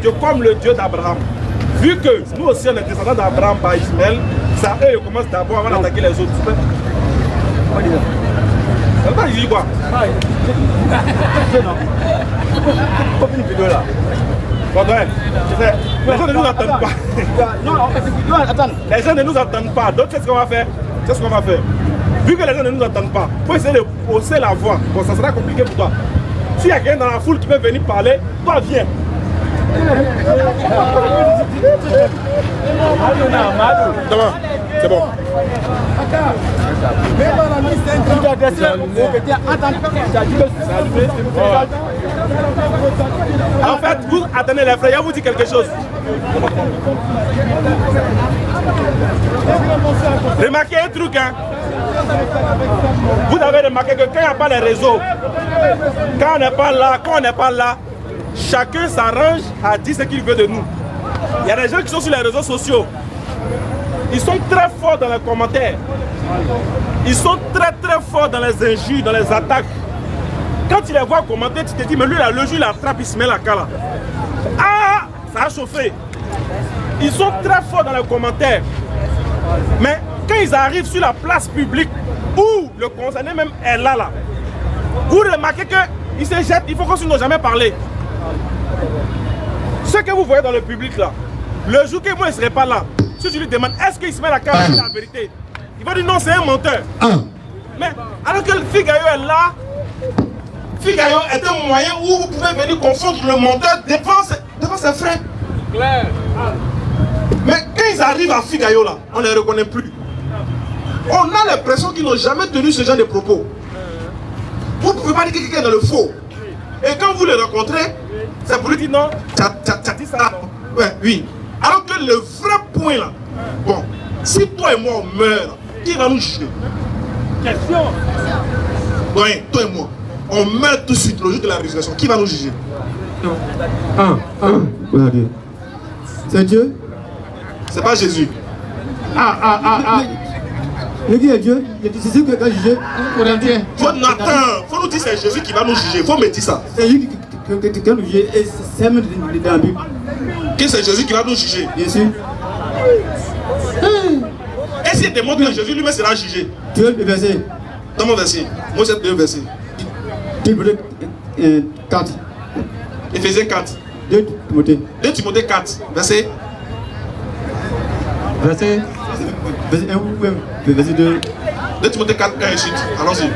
Dieu comme le Dieu d'Abraham. Vu que nous aussi on est descendants d'Abraham par Ismaël, ça eux ils commencent d'abord avant d'attaquer les autres. Ça va dire quoi? Une vidéo là. Les gens ne nous entendent pas. Les gens ne nous entendent pas. Donc c'est ce qu'on va faire. C'est ce qu'on va faire. Vu que les gens ne nous entendent pas, il faut essayer de hausser la voix. Bon, ça sera compliqué pour toi. S'il y a quelqu'un dans la foule qui peut venir parler, toi viens. C'est bon. En fait, vous attendez les frères, je vous dis quelque chose. Remarquez un truc, hein. Vous avez remarqué que quand il n'y a pas les réseaux, quand on n'est pas là, chacun s'arrange à dire ce qu'il veut de nous. Il y a des gens qui sont sur les réseaux sociaux. Ils sont très forts dans les commentaires. Ils sont très forts dans les injures, dans les attaques. Quand tu les vois commenter, tu te dis, mais lui là, le jour il attrape, il se met la cala. Ah, ça a chauffé. Ils sont très forts dans les commentaires. Mais quand ils arrivent sur la place publique, où le concerné même est là, vous remarquez qu'ils se jettent, il faut qu'on ne jamais parler. Ce que vous voyez dans le public là, le jour que moi il ne serai pas là, si je lui demande est-ce qu'il se met la carte, la vérité, il va dire non, c'est un menteur. Mais alors que le Figaro est là, Figaro est un moyen où vous pouvez venir confondre le menteur devant ses frères. Mais quand ils arrivent à Figaro là, on ne les reconnaît plus. On a l'impression qu'ils n'ont jamais tenu ce genre de propos. Vous ne pouvez pas dire que quelqu'un est dans le faux. Et quand vous le rencontrez, c'est pour lui dire non, tu as dit ça. Ouais, oui. Alors que le vrai point là, bon, si toi et moi on meurt, qui va nous juger? Question. Ouais, toi et moi, on meurt tout de suite le jour de la résurrection. Qui va nous juger? Regardez. C'est Dieu? C'est pas Jésus. Mais qui est Dieu? C'est Jésus qui va juger. Faut nous dire c'est Jésus qui va nous juger. Faut me dire ça. C'est Jésus qui va nous juger. Et c'est même dans la Bible. Que c'est Jésus qui va nous juger. Bien sûr. Et s'il démontre que Jésus lui-même sera jugé? Tu veux le verset? Dans mon verset. Moi j'ai deux versets. 4. Éphésiens 4. 2 Timothée. 2 Timothée 4. Verset. Verset 1 ou verset 2. 2 Timothée 4, 1 et suite. Allons-y.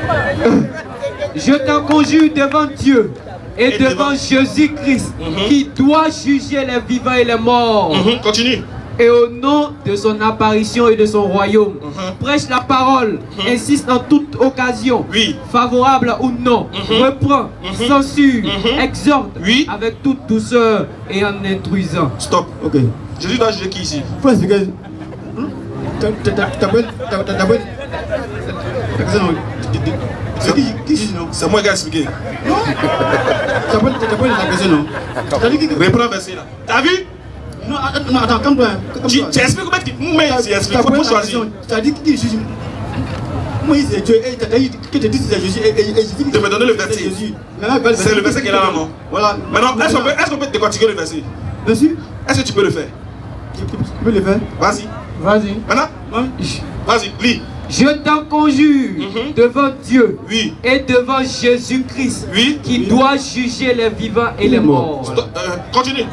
Je t'en conjure devant Dieu et devant Jésus-Christ qui doit juger les vivants et les morts. Continue. Et au nom de son apparition et de son royaume, prêche la parole, insiste en toute occasion, favorable ou non, reprend, censure, exhorte, avec toute douceur et en instruisant. Stop. Ok. Jésus doit juger qui ici? Faut expliquer. C'est moi qui ai expliqué. Reprends le verset là. T'as vu? Non, attends, calme-toi. Tu expliques comment tu expliques. Faut choisir. Tu as dit qui juge. Moi, c'est Dieu. Et tu as dit que c'est Jésus. De me donner le verset. C'est le verset qui est là, non? Voilà. Maintenant, est-ce qu'on peut décortiquer le verset? Bien sûr. Est-ce que tu peux le faire? Tu peux le faire. Vas-y. Vas-y. Maintenant? Vas-y, lis. Je t'en conjure devant Dieu et devant Jésus-Christ qui doit juger les vivants et les morts. Continue.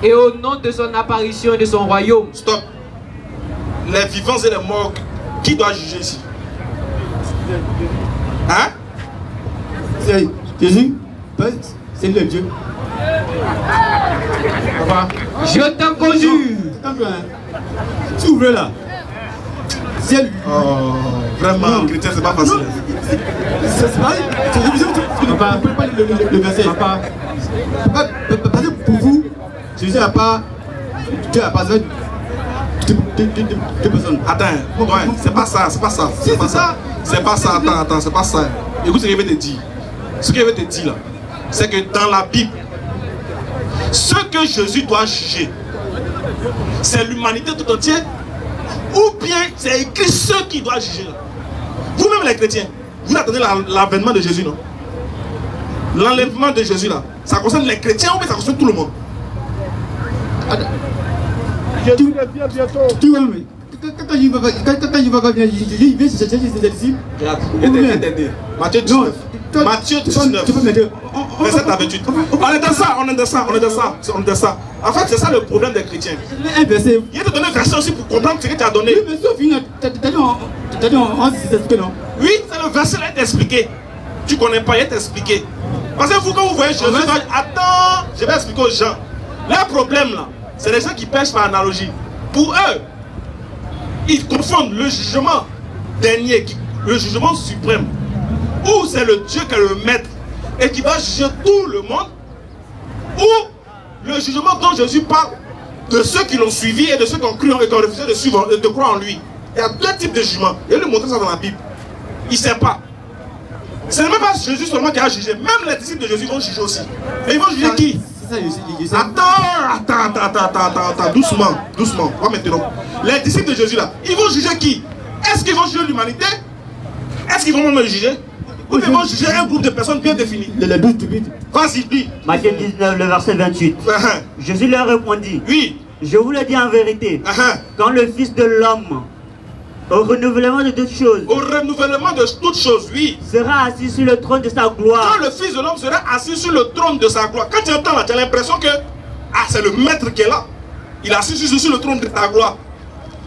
Et au nom de son apparition et de son royaume. Stop. Les vivants et les morts, qui doit juger ici? Hein? C'est Jésus. C'est le Dieu. Je t'en conjure. Tu ouvres là. C'est lui. Oh, vraiment, chrétien, c'est pas facile. C'est pareil. Tu ne peux pas le verset. Parce que pour vous, Jésus n'a pas. Dieu n'a pas deux personnes. Attends, c'est pas ça, c'est pas ça. C'est pas ça. C'est pas ça, attends, c'est pas ça. Écoute ce que je vais te dire. Ce que je vais te dire là, c'est que dans la Bible, ce que Jésus doit juger, c'est l'humanité tout entière, ou bien c'est écrit ceux qui doivent juger là. Vous-même les chrétiens, vous attendez l'avènement de Jésus, non? L'enlèvement de Jésus là, ça concerne les chrétiens ou bien ça concerne tout le monde? Jésus revient bientôt. Tu vois, mais quand il va venir, il vient chercher ses disciples. Matthieu 19. Matthieu 19. Tu peux m'aider. Verset 28. On est dans ça. En fait, c'est ça le problème des chrétiens. Un verset. Il te donne un verset aussi pour comprendre ce que tu as donné. Oui, mais sauf une. T'as dit en 6 non? Oui, c'est le verset là, il t'expliqué. Tu connais pas, il t'expliqué. Parce que vous, quand vous voyez Jésus, attends, je vais expliquer aux gens. Leur problème là, c'est les gens qui pêchent par analogie. Pour eux, ils confondent le jugement dernier, le jugement suprême, où c'est le Dieu qui est le maître et qui va juger tout le monde, ou le jugement dont Jésus parle de ceux qui l'ont suivi et de ceux qui ont cru et qui ont refusé de suivre et de croire en lui. Il y a deux types de jugements. Il lui montrer ça dans la Bible. Il ne sait pas. Ce n'est même pas Jésus seulement qui a jugé. Même les disciples de Jésus vont juger aussi. Et ils vont juger qui? Attends, doucement. On va maintenant. Les disciples de Jésus là, ils vont juger qui? Est-ce qu'ils vont juger l'humanité? Est-ce qu'ils vont même le juger? Ou ils vont juger un groupe de personnes bien définies? Les 12 stupides. Vas-y, dis. Matthieu 19, le verset 28. Jésus leur répondit. Oui. Je vous le dis en vérité. Quand le Fils de l'homme, au renouvellement de toutes choses, oui, sera assis sur le trône de sa gloire. Quand le Fils de l'homme sera assis sur le trône de sa gloire. Quand tu entends là, tu as l'impression que c'est le maître qui est là. Il est assis sur le trône de ta gloire.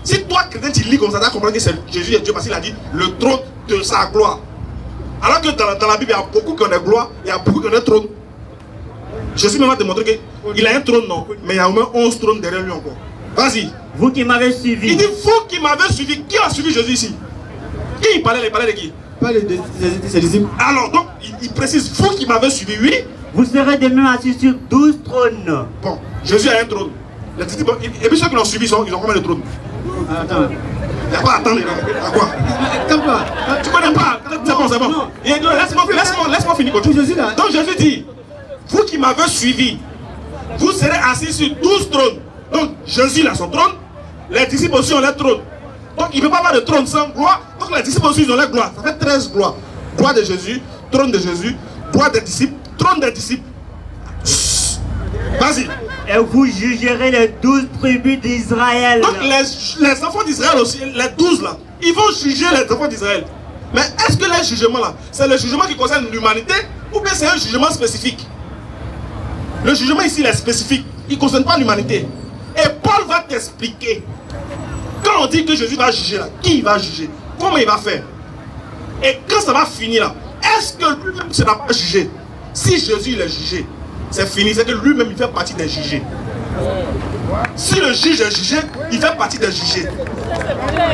Si toi, chrétien, tu lis comme ça, tu vas comprendre que c'est Jésus et Dieu parce qu'il a dit le trône de sa gloire. Alors que dans la Bible, il y a beaucoup qui ont des gloires, il y a beaucoup qui ont des trônes. Jésus même va te montrer qu'il a un trône, non, mais il y a au moins 11 trônes derrière lui encore. Vas-y. Vous qui m'avez suivi. Il dit vous qui m'avez suivi. Qui a suivi Jésus ici? Qui il parlait de qui? Pas de ses disciples. Alors, donc, il précise vous qui m'avez suivi, oui. Vous serez de même assis sur 12 trônes. Bon, Jésus a un trône. Les disciples, et puis ceux qui l'ont suivi, ils ont combien de trônes? Attends. Il n'y a pas à attendre. À quoi? Tu connais pas? C'est bon, c'est bon. Laisse-moi finir. Donc Jésus dit vous qui m'avez suivi, vous serez assis sur 12 trônes. Donc Jésus a son trône, les disciples aussi ont leur trône. Donc il ne peut pas avoir de trône sans gloire. Donc les disciples aussi ils ont leur gloire. Ça fait 13 gloires. Gloire de Jésus, trône de Jésus, gloire des disciples, trône des disciples. Vas-y. Et vous jugerez les 12 tribus d'Israël. Donc les enfants d'Israël aussi, les 12 là, ils vont juger les enfants d'Israël. Mais est-ce que les jugements là, c'est le jugement qui concerne l'humanité ou bien c'est un jugement spécifique? Le jugement ici il est spécifique, il ne concerne pas l'humanité. Et Paul va t'expliquer. Quand on dit que Jésus va juger là, qui il va juger? Comment il va faire? Et quand ça va finir là, est-ce que lui-même ne sera pas jugé? Si Jésus il est jugé, c'est fini, c'est que lui-même il fait partie des jugés. Si le juge est jugé, il fait partie des jugés.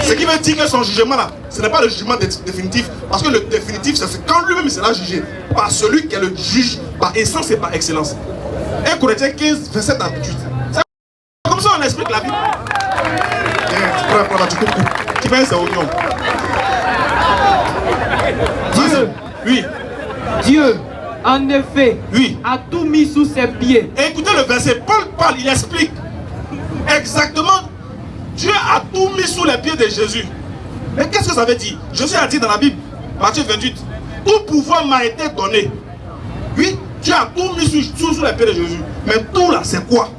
Ce qui veut dire que son jugement là, ce n'est pas le jugement définitif. Parce que le définitif, c'est quand lui-même il sera jugé par celui qui est le juge par essence et par excellence. 1 Corinthiens 15, verset 28. C'est comme ça on explique la Bible. Tu fais un oignon. Dieu. Oui. Dieu, en effet, oui, a tout mis sous ses pieds. Et écoutez le verset, Paul parle, il explique exactement. Dieu a tout mis sous les pieds de Jésus. Mais qu'est-ce que ça veut dire? Jésus a dit dans la Bible, Matthieu 28, tout pouvoir m'a été donné. Oui, Dieu a tout mis sous les pieds de Jésus. Mais tout là, c'est quoi?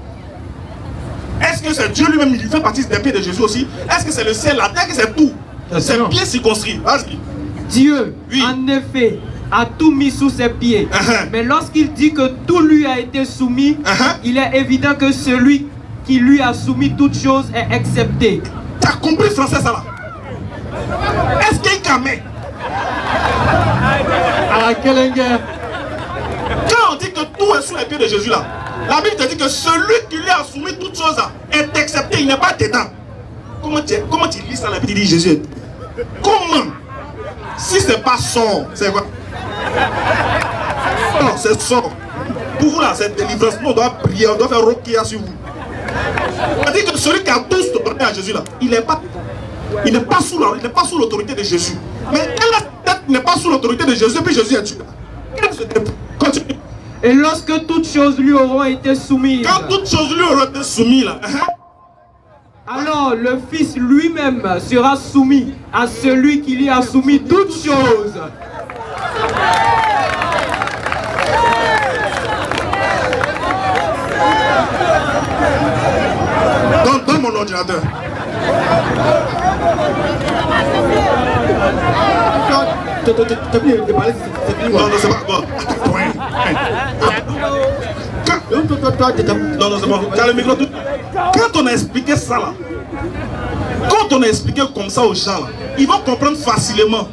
Est-ce que c'est Dieu lui-même qui fait partie des pieds de Jésus aussi? Est-ce que c'est le ciel, la terre, que c'est tout? C'est bien circonscrit. Vas-y. Dieu, oui, en effet, a tout mis sous ses pieds. Mais lorsqu'il dit que tout lui a été soumis, il est évident que celui qui lui a soumis toutes choses est accepté. Tu as compris français ça là? Est-ce qu'il y a camé? À quelle guerre? Quand on dit que tout est sous les pieds de Jésus là, la Bible te dit que celui qui lui a soumis toutes choses là est accepté, il n'est pas dedans. Comment tu lis ça la Bible, tu dis Jésus? Comment? Si c'est pas sort, c'est quoi? Non, c'est sort. Pour vous là, c'est délivrance. Nous on doit prier, on doit faire rokia sur vous. On dit que celui qui a tous donné à Jésus là, il n'est pas sous l'autorité de Jésus. Mais elle n'est pas sous l'autorité de Jésus, puis Jésus est Dieu. Continue. Et lorsque toutes choses lui auront été soumises. Quand toutes choses lui auront été soumises là. Alors le Fils lui-même sera soumis à celui qui lui a soumis toutes choses. Donc Donne mon ordinateur. T'as pu de parler, c'est fini. Non, c'est pas bon. Non, c'est bon. T'as le micro tout. Quand on a expliqué ça là, quand on a expliqué comme ça aux gens là, ils vont comprendre facilement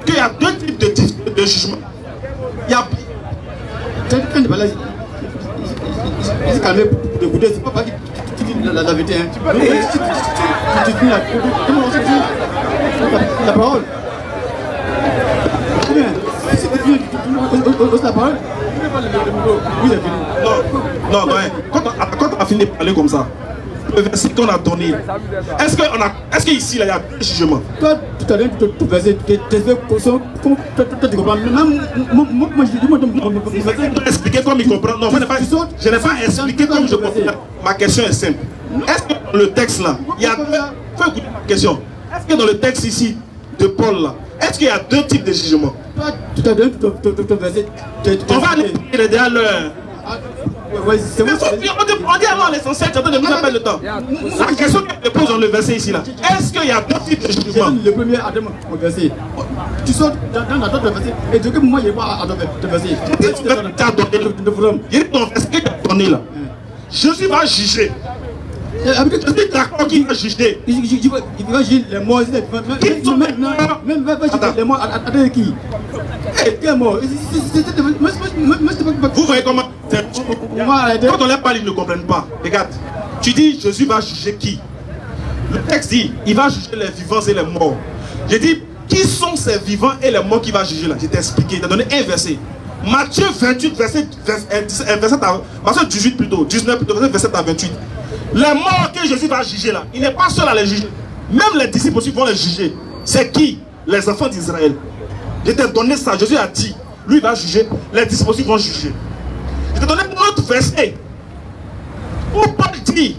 qu'il y a deux types de jugement. Il y a. Quand il parlait, il s'est calmé pour écouter, c'est pas qu'il dit la vérité. Tu dis la parole. Non, quand on a fini de parler comme ça, le verset qu'on a donné, est-ce qu'ici il y a deux jugements? Toi, tout à l'heure, tu verset, tu comprends. Même moi, je dis, moi, je vais expliquer comme il comprend. Non, je n'ai pas expliqué comme je comprends. Ma question est simple. Est-ce que dans le texte là, il y a deux. Faut écouter ma question. Est-ce que dans le texte ici de Paul là, est-ce qu'il y a deux types de jugements? Tout à l'heure, on va aller derrière l'heure. On dit alors l'essentiel, tu es en train de nous faire le temps. La question que pose dans le verset ici là, est-ce qu'il y a deux types de jugements? Le premier Adam au verset. Tu sors dans la d'autres verset et tu dis que moi je vois à d'autres verset. Tu as donné le forum. Il y a ton verset que tu as donné là. Jésus va juger. Tu es d'accord qu'il va juger? Il va juger les morts. Même les morts à qui? Quel mort? Vous voyez comment? Quand on leur parle, ils ne comprennent pas. Regarde, tu dis Jésus va juger qui? Le texte dit il va juger les vivants et les morts. J'ai dit qui sont ces vivants et les morts qu'il va juger là? Je t'ai expliqué, il t'a donné un verset. Matthieu 28, verset 18 plutôt, 19 plutôt, verset 28. Les morts que Jésus va juger là, il n'est pas seul à les juger. Même les disciples aussi vont les juger. C'est qui? Les enfants d'Israël. Je t'ai donné ça, Jésus a dit, lui il va juger, les disciples aussi vont juger. Je t'ai donné un autre verset où Paul dit,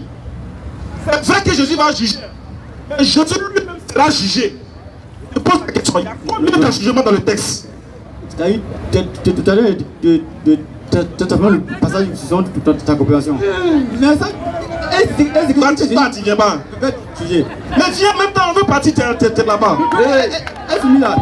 c'est vrai que Jésus va juger, mais Jésus lui-même sera jugé. Je pose la question, il y a combien de jugements dans le texte? Tu as eu tout à l'heure le passage sur ta compréhension. Mais ça, tu viens pas. Mais viens, même temps on veut partir, t'es là-bas. Elle finit là.